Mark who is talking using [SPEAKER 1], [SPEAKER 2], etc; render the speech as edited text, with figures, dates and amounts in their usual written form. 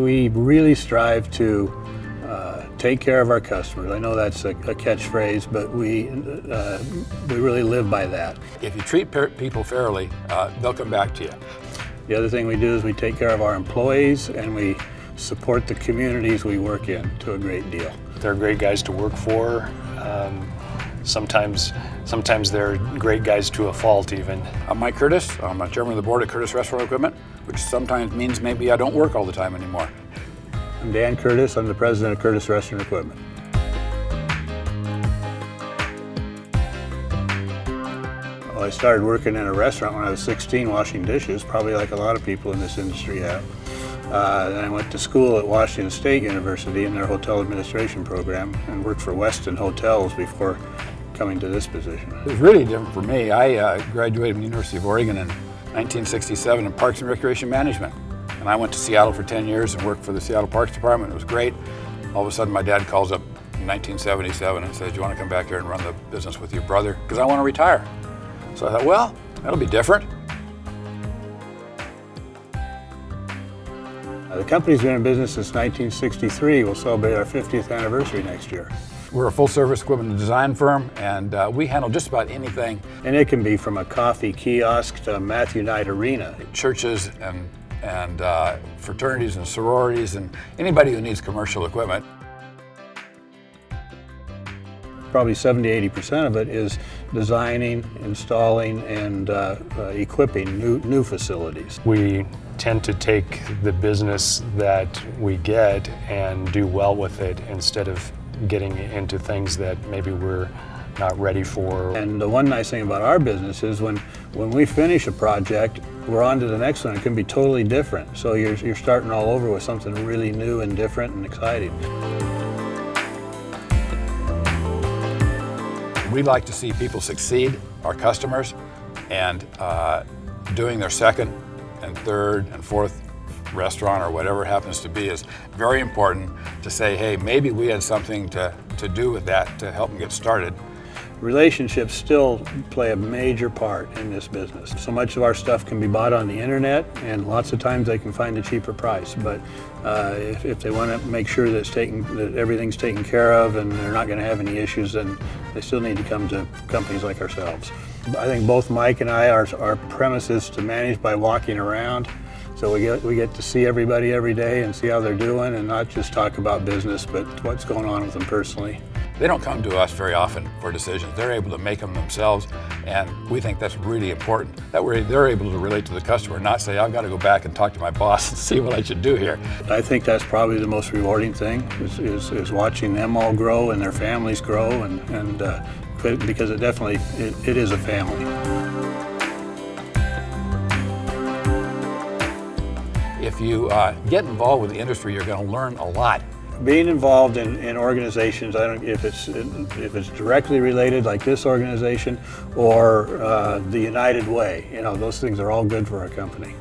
[SPEAKER 1] We really strive to take care of our customers. I know that's a catchphrase, but we really live by that.
[SPEAKER 2] If you treat people fairly, they'll come back to you.
[SPEAKER 1] The other thing we do is we take care of our employees and we support the communities we work in to a great deal.
[SPEAKER 3] They're great guys to work for. Sometimes they're great guys to a fault even.
[SPEAKER 2] I'm Mike Curtis. I'm a chairman of the board at Curtis Restaurant Equipment, which sometimes means maybe I don't work all the time anymore.
[SPEAKER 1] I'm Dan Curtis. I'm the president of Curtis Restaurant Equipment. Well, I started working in a restaurant when I was 16, washing dishes, probably like a lot of people in this industry have. Then I went to school at Washington State University in their hotel administration program and worked for Westin Hotels before coming to this position.
[SPEAKER 2] It was really different for me. I graduated from the University of Oregon in 1967 in Parks and Recreation Management. And I went to Seattle for 10 years and worked for the Seattle Parks Department. It was great. All of a sudden my dad calls up in 1977 and says, "Do you want to come back here and run the business with your brother? Because I want to retire." So I thought, well, that'll be different.
[SPEAKER 1] The company's been in business since 1963. We'll celebrate our 50th anniversary next year.
[SPEAKER 2] We're a full-service equipment and design firm, and we handle just about anything.
[SPEAKER 1] And it can be from a coffee kiosk to a Matthew Knight arena.
[SPEAKER 2] Churches and fraternities and sororities and anybody who needs commercial equipment.
[SPEAKER 1] Probably 70–80% of it is designing, installing, and equipping new facilities.
[SPEAKER 3] We tend to take the business that we get and do well with it instead of getting into things that maybe we're not ready for.
[SPEAKER 1] And the one nice thing about our business is when we finish a project, we're on to the next one. It can be totally different. So you're starting all over with something really new and different and exciting.
[SPEAKER 2] We like to see people succeed, our customers, and doing their second and third and fourth restaurant or whatever it happens to be is very important to say, hey, maybe we had something to do with that to help them get started.
[SPEAKER 1] Relationships still play a major part in this business. So much of our stuff can be bought on the internet, and lots of times they can find a cheaper price. But if they want to make sure that everything's taken care of and they're not going to have any issues, then they still need to come to companies like ourselves. I think both Mike and I, our premise is to manage by walking around. So we get to see everybody every day and see how they're doing, and not just talk about business, but what's going on with them personally.
[SPEAKER 2] They don't come to us very often for decisions. They're able to make them themselves, and we think that's really important. That way they're able to relate to the customer, not say, I've got to go back and talk to my boss and see what I should do here.
[SPEAKER 1] I think that's probably the most rewarding thing, is watching them all grow and their families grow, and because it definitely is a family.
[SPEAKER 2] If you get involved with the industry, you're going to learn a lot.
[SPEAKER 1] Being involved in organizations, I don't if it's directly related like this organization or the United Way, those things are all good for our company.